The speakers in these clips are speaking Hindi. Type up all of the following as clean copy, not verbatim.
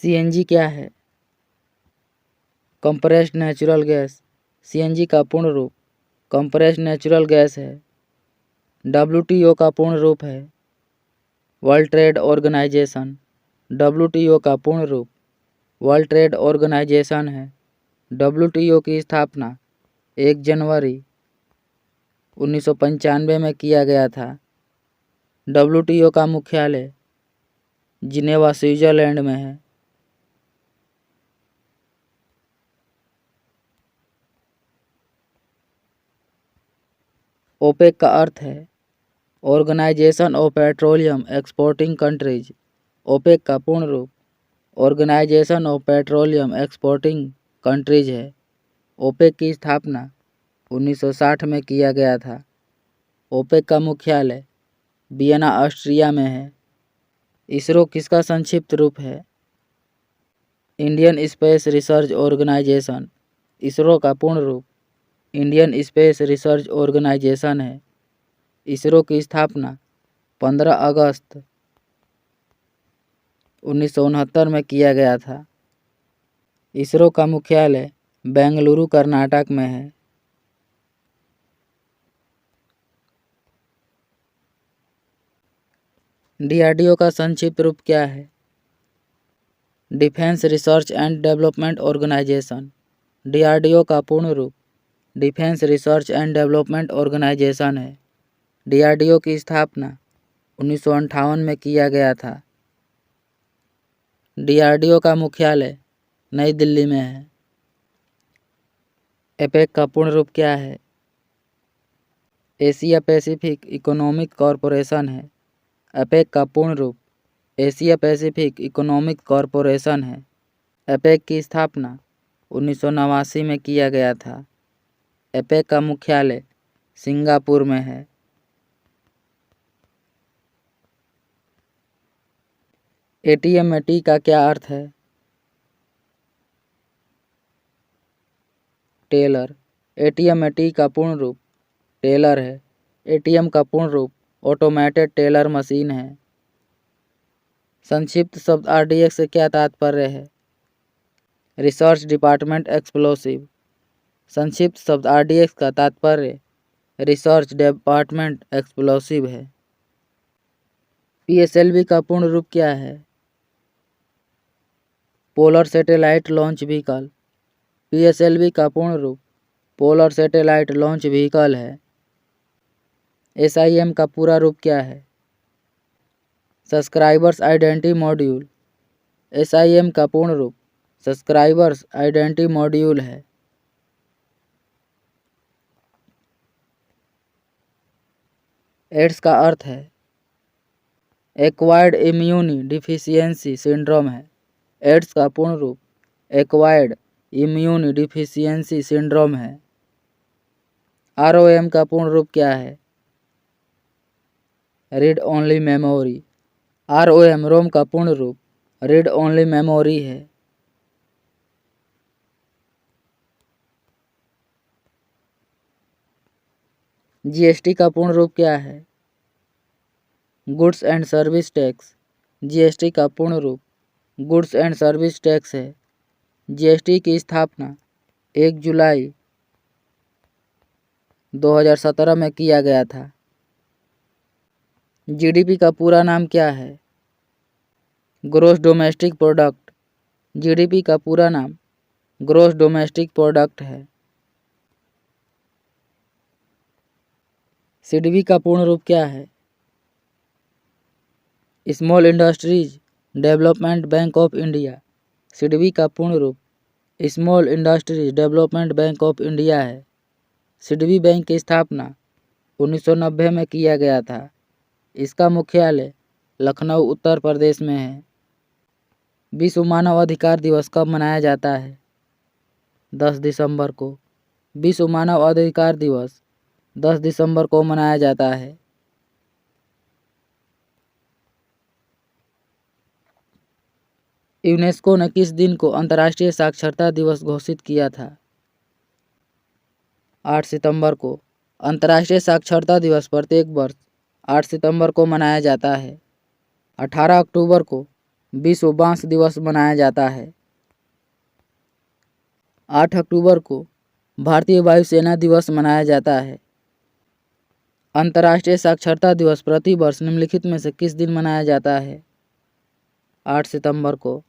सीएनजी क्या है? Compressed natural gas. सीएनजी का पूर्ण रूप कंप्रेस्ड नेचुरल गैस है। डब्ल्यूटीओ का पूर्ण रूप है वर्ल्ड ट्रेड ऑर्गेनाइजेशन। डब्ल्यूटीओ का पूर्ण रूप वर्ल्ड ट्रेड ऑर्गेनाइजेशन है। डब्ल्यूटीओ की स्थापना 1 जनवरी 1995 में किया गया था। डब्ल्यूटीओ का मुख्यालय जिनेवा स्विट्जरलैंड में है। ओपेक का अर्थ है organization of petroleum exporting countries. OPEC का पूर्ण रूप organization of petroleum exporting countries है। ओपेक की स्थापना 1960 में किया गया था। ओपेक का मुख्यालय वियना ऑस्ट्रिया में है। इसरो किसका संक्षिप्त रूप है? Indian space research organization. ISRO का पूर्ण रूप इंडियन स्पेस रिसर्च ऑर्गेनाइजेशन है। इसरो की स्थापना 15 अगस्त 1969 में किया गया था। इसरो का मुख्यालय बेंगलुरु कर्नाटक में है। डीआरडीओ का संक्षिप्त रूप क्या है? Defence research and development organization. DRDO का पूर्ण रूप defence research and development organization है। डीआरडीओ की स्थापना 1958 में किया गया था। डीआरडीओ का मुख्यालय नई दिल्ली में है। एपेक का पूर्ण रूप क्या है? एशिया पैसिफिक इकोनॉमिक कॉरपोरेशन है। एपेक का पूर्ण रूप एशिया पैसिफिक इकोनॉमिक कॉरपोरेशन है। एपेक की स्थापना 1989 में किया गया था। एपेक का मुख्यालय सिंगापुर में है। एटीएम में टी का क्या अर्थ है? टेलर। एटीएम में टी का पूर्ण रूप टेलर है। एटीएम का पूर्ण रूप ऑटोमेटेड टेलर मशीन है। संक्षिप्त शब्द आरडीएक्स से क्या तात्पर्य है? Research department explosive. संक्षिप्त शब्द आरडीएक्स का तात्पर्य रिसर्च डिपार्टमेंट एक्सप्लोसिव है। पीएसएलवी का पूर्ण रूप क्या है? Polar satellite launch vehicle. PSLV का पूर्ण रूप पोलर सैटेलाइट लॉन्च व्हीकल है। एसआईएम का पूरा रूप क्या है? Subscribers identity module. एसआईएम का पूर्ण रूप सब्सक्राइबर्स आइडेंटिटी मॉड्यूल है। एड्स का अर्थ है एक्वायर्ड इम्यूनी डिफिशियंसी सिंड्रोम है। एड्स का पूर्ण रूप एक्वायर्ड इम्यूनी डिफिशियंसी सिंड्रोम है। आरओएम का पूर्ण रूप क्या है? Read only memory. आरओएम रोम का पूर्ण रूप रीड ओनली मेमोरी है। जीएसटी का पूर्ण रूप क्या है? Goods and service tax. GST का पूर्ण रूप गुड्स एंड सर्विस टैक्स है। जीएसटी की स्थापना 1 जुलाई 2017 में किया गया था। जीडीपी का पूरा नाम क्या है? Gross domestic product. जीडीपी का पूरा नाम ग्रॉस डोमेस्टिक प्रोडक्ट है। सीडीबी का पूर्ण रूप क्या है? Small industries development bank of India. CDB का पूर्ण रूप small industries development bank of India है। सीडीबी बैंक की स्थापना 1990 में किया गया था। इसका मुख्यालय लखनऊ उत्तर प्रदेश में है। विश्व मानव अधिकार दिवस कब मनाया जाता है? 10 दिसंबर को। विश्व मानव अधिकार दिवस 10 दिसंबर को मनाया जाता है। यूनेस्को ने किस दिन को अंतर्राष्ट्रीय साक्षरता दिवस घोषित किया था? 8 सितंबर को। अंतर्राष्ट्रीय साक्षरता दिवस प्रत्येक वर्ष 8 सितंबर को मनाया जाता है। 18 अक्टूबर को विश्व बांस दिवस मनाया जाता है। 8 अक्टूबर को भारतीय वायुसेना दिवस मनाया जाता है। अंतर्राष्ट्रीय साक्षरता दिवस प्रति वर्ष निम्नलिखित में से किस दिन मनाया जाता है? 8 सितंबर को।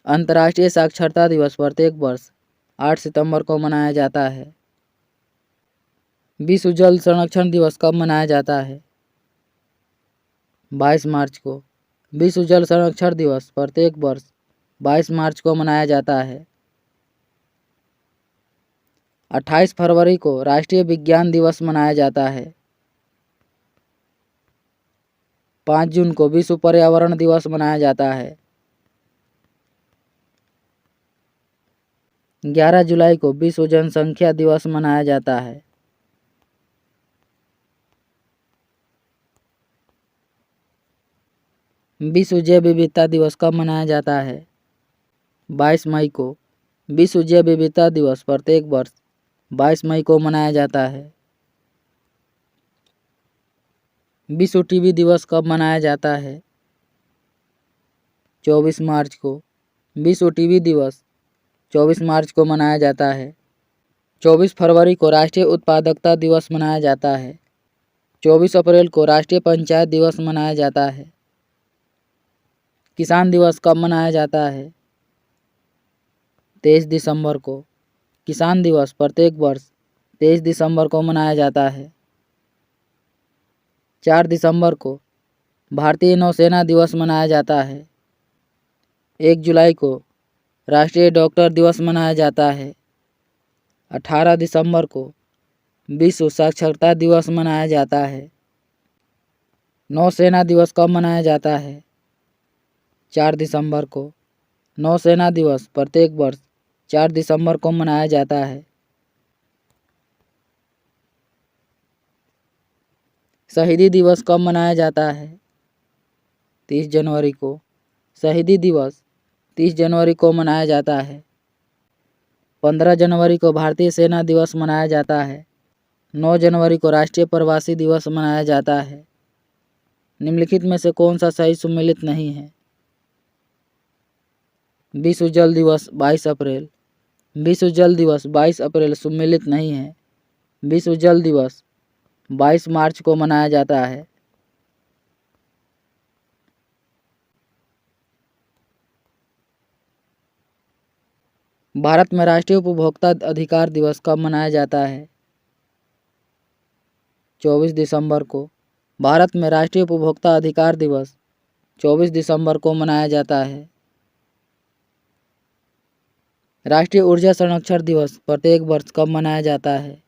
अंतर्राष्ट्रीय साक्षरता दिवस प्रत्येक वर्ष 8 सितंबर को मनाया जाता है। विश्व जल संरक्षण दिवस कब मनाया जाता है? 22 मार्च को। विश्व जल संरक्षण दिवस प्रत्येक वर्ष 22 मार्च को मनाया जाता है। 28 फरवरी को राष्ट्रीय विज्ञान दिवस मनाया जाता है। 5 जून को विश्व पर्यावरण दिवस मनाया जाता है। 11 जुलाई को विश्व जनसंख्या दिवस मनाया जाता है। विश्व जैव विविधता दिवस कब मनाया जाता है? 22 मई को। विश्व जैव विविधता दिवस प्रत्येक वर्ष 22 मई को मनाया जाता है। विश्व टीबी दिवस कब मनाया जाता है? 24 मार्च को। विश्व टीबी दिवस 24 मार्च को मनाया जाता है। 24 फरवरी को राष्ट्रीय उत्पादकता दिवस मनाया जाता है। 24 अप्रैल को राष्ट्रीय पंचायत दिवस मनाया जाता है। किसान दिवस कब मनाया जाता है? 23 दिसंबर को। किसान दिवस प्रत्येक वर्ष 23 दिसंबर को मनाया जाता है। 4 दिसंबर को भारतीय नौसेना दिवस मनाया जाता है। 1 जुलाई को राष्ट्रीय डॉक्टर दिवस मनाया जाता है। 18 दिसंबर को विश्व साक्षरता दिवस मनाया जाता है। नौसेना दिवस कब मनाया जाता है? 4 दिसंबर को। नौसेना दिवस प्रत्येक वर्ष 4 दिसंबर को मनाया जाता है। शहीदी दिवस कब मनाया जाता है? 30 जनवरी को। शहीदी दिवस 30 जनवरी को मनाया जाता है। 15 जनवरी को भारतीय सेना दिवस मनाया जाता है। 9 जनवरी को राष्ट्रीय प्रवासी दिवस मनाया जाता है। निम्नलिखित में से कौन सा सही सुमेलित नहीं है? विश्व जल दिवस 22 अप्रैल। विश्व जल दिवस 22 अप्रैल सुमेलित नहीं है। विश्व जल दिवस 22 मार्च को मनाया जाता है। भारत में राष्ट्रीय उपभोक्ता अधिकार दिवस कब मनाया जाता है? 24 दिसंबर को। भारत में राष्ट्रीय उपभोक्ता अधिकार दिवस 24 दिसंबर को मनाया जाता है। राष्ट्रीय ऊर्जा संरक्षण दिवस प्रत्येक वर्ष कब मनाया जाता है?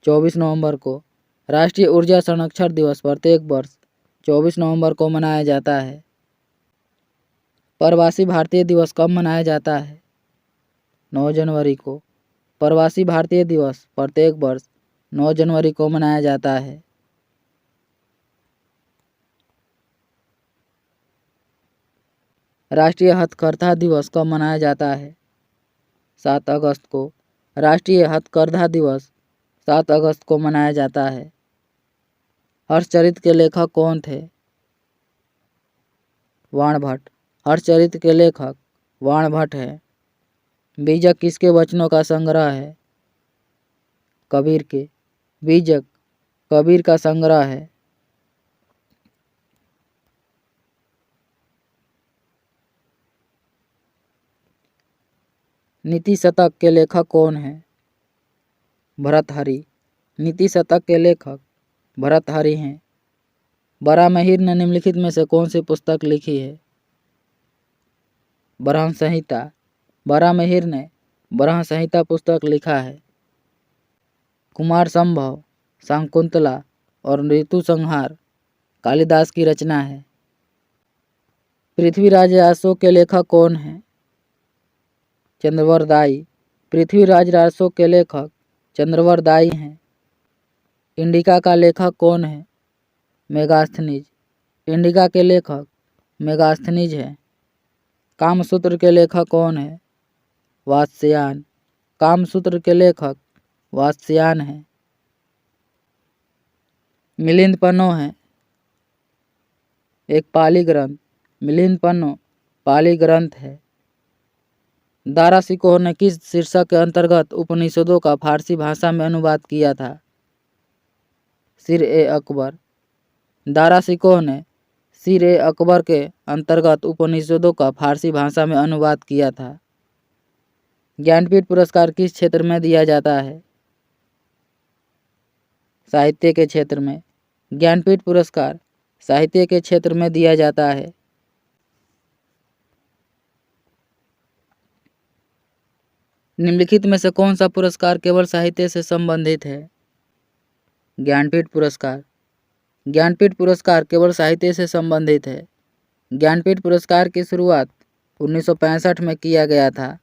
24 नवंबर को। राष्ट्रीय ऊर्जा संरक्षण दिवस प्रत्येक वर्ष 24 नवंबर को मनाया जाता है। प्रवासी भारतीय दिवस कब मनाया जाता है? 9 जनवरी को। प्रवासी भारतीय दिवस प्रत्येक वर्ष 9 जनवरी को मनाया जाता है। राष्ट्रीय हथकरघा दिवस कब मनाया जाता है? 7 अगस्त को। राष्ट्रीय हथकरघा दिवस 7 अगस्त को मनाया जाता है। हर्षचरित के लेखक कौन थे? बाणभट्ट। हर्षचरित के लेखक बाणभट्ट है। बीजक किसके वचनों का संग्रह है? कबीर के। बीजक कबीर का संग्रह है। नीति शतक के लेखक कौन है? भर्तृहरि। नीति शतक के लेखक भर्तृहरि हैं। बराहमिहिर ने निम्नलिखित में से कौन सी पुस्तक लिखी है? बरहम संहिता। बराहमिहिर ने बरहम संहिता पुस्तक लिखा है। कुमार संभव, शाकुंतला और ऋतु संहार कालिदास की रचना है। पृथ्वीराज राजसों के लेखक कौन हैं? चंद्रवरदायी। पृथ्वीराज राजसों के लेखक चंद्रवरदायी हैं। इंडिका का लेखक कौन है? मेगास्थनीज। इंडिका के लेखक मेगास्थनीज हैं। कामसूत्र के लेखक कौन है? वात्स्यायन। कामसूत्र के लेखक वात्स्यायन हैं। मिलिंद पन्नो है एक पाली ग्रंथ। मिलिंद पन्नो पाली ग्रंथ है। दारा शिकोह ने किस शीर्षक के अंतर्गत उपनिषदों का फारसी भाषा में अनुवाद किया था? सिर-ए-अकबर। दारा शिकोह ने सिर-ए-अकबर के अंतर्गत उपनिषदों का फारसी भाषा में अनुवाद किया था। ज्ञानपीठ पुरस्कार किस क्षेत्र में दिया जाता है? साहित्य के क्षेत्र में। ज्ञानपीठ पुरस्कार साहित्य के क्षेत्र में दिया जाता है। निम्नलिखित में से कौन सा पुरस्कार केवल साहित्य से संबंधित है? ज्ञानपीठ पुरस्कार। ज्ञानपीठ पुरस्कार केवल साहित्य से संबंधित है। ज्ञानपीठ पुरस्कार की शुरुआत 1965 में किया गया था।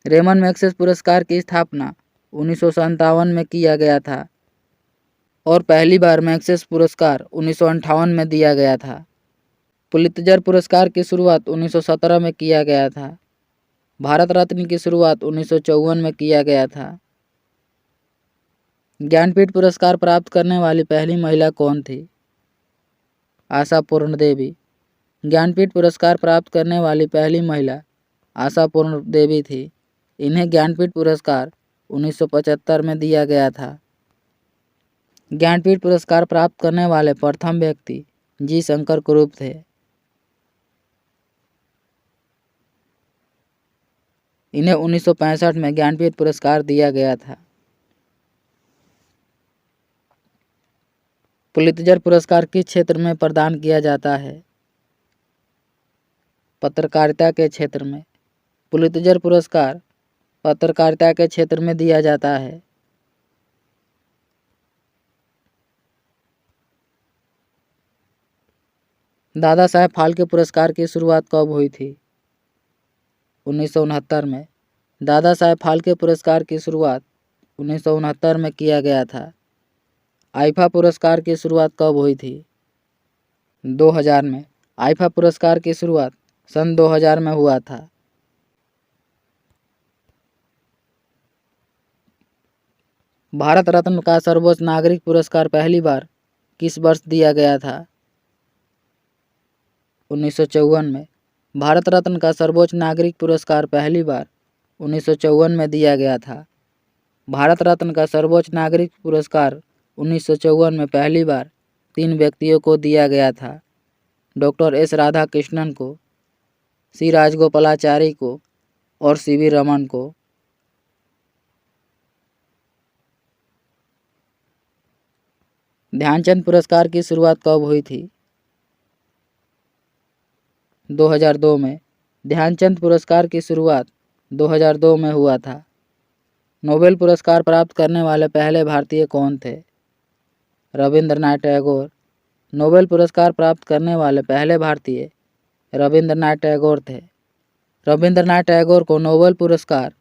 रेमन मैग्सेसे पुरस्कार की स्थापना 1957 में किया गया था और पहली बार मैग्सेसे पुरस्कार 1958 में दिया गया था। पुलित्जर पुरस्कार की शुरुआत 1917 में किया गया था। भारत रत्न की शुरुआत 1954 में किया गया था। ज्ञानपीठ पुरस्कार प्राप्त करने वाली पहली महिला कौन थी? आशा पूर्ण देवी। ज्ञानपीठ पुरस्कार प्राप्त करने वाली पहली महिला आशा पूर्ण देवी थी। इन्हें ज्ञानपीठ पुरस्कार 1975 में दिया गया था। ज्ञानपीठ पुरस्कार प्राप्त करने वाले प्रथम व्यक्ति जी शंकर कुरूप थे। इन्हें 1965 में ज्ञानपीठ पुरस्कार दिया गया था। पुलित्जर पुरस्कार किस क्षेत्र में प्रदान किया जाता है? पत्रकारिता के क्षेत्र में। पुलित्जर पुरस्कार पत्रकारिता के क्षेत्र में दिया जाता है। दादा साहेब फाल्के पुरस्कार की शुरुआत कब हुई थी? 1969 में। दादा साहेब फाल्के पुरस्कार की शुरुआत 1969 में किया गया था। आईफा पुरस्कार की शुरुआत कब हुई थी? 2000 में। आईफा पुरस्कार की शुरुआत सन 2000 में हुआ था। भारत रत्न का सर्वोच्च नागरिक पुरस्कार पहली बार किस वर्ष दिया गया था? 1954 में। भारत रत्न का सर्वोच्च नागरिक पुरस्कार पहली बार 1954 में दिया गया था। भारत रत्न का सर्वोच्च नागरिक पुरस्कार 1954 में पहली बार 3 व्यक्तियों को दिया गया था। डॉक्टर एस राधाकृष्णन को, सी राजगोपालाचारी को और सीवी रमन को। ध्यानचंद पुरस्कार की शुरुआत कब हुई थी? 2002 में। ध्यानचंद पुरस्कार की शुरुआत 2002 में हुआ था। नोबेल पुरस्कार प्राप्त करने वाले पहले भारतीय कौन थे? रविंद्रनाथ टैगोर। नोबेल पुरस्कार प्राप्त करने वाले पहले भारतीय रविंद्रनाथ टैगोर थे। रविंद्रनाथ टैगोर को नोबेल पुरस्कार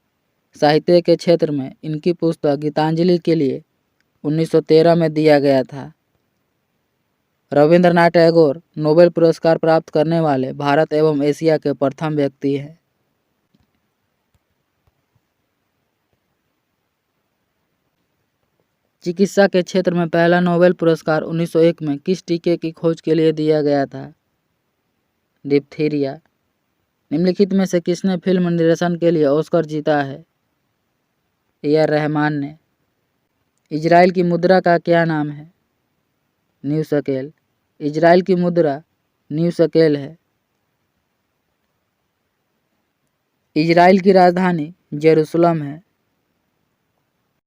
साहित्य के क्षेत्र में इनकी पुस्तक गीतांजलि के लिए 1913 में दिया गया था। रविंद्रनाथ टैगोर नोबेल पुरस्कार प्राप्त करने वाले भारत एवं एशिया के प्रथम व्यक्ति हैं। चिकित्सा के क्षेत्र में पहला नोबेल पुरस्कार 1901 में किस टीके की खोज के लिए दिया गया था? डिप्थीरिया। निम्नलिखित में से किसने फिल्म निर्देशन के लिए ऑस्कर जीता है? ए.आर. रहमान ने। इजराइल की मुद्रा का क्या नाम है? न्यू शकेल। इजराइल की मुद्रा न्यू शकेल है। इजराइल की राजधानी जेरूसलम है।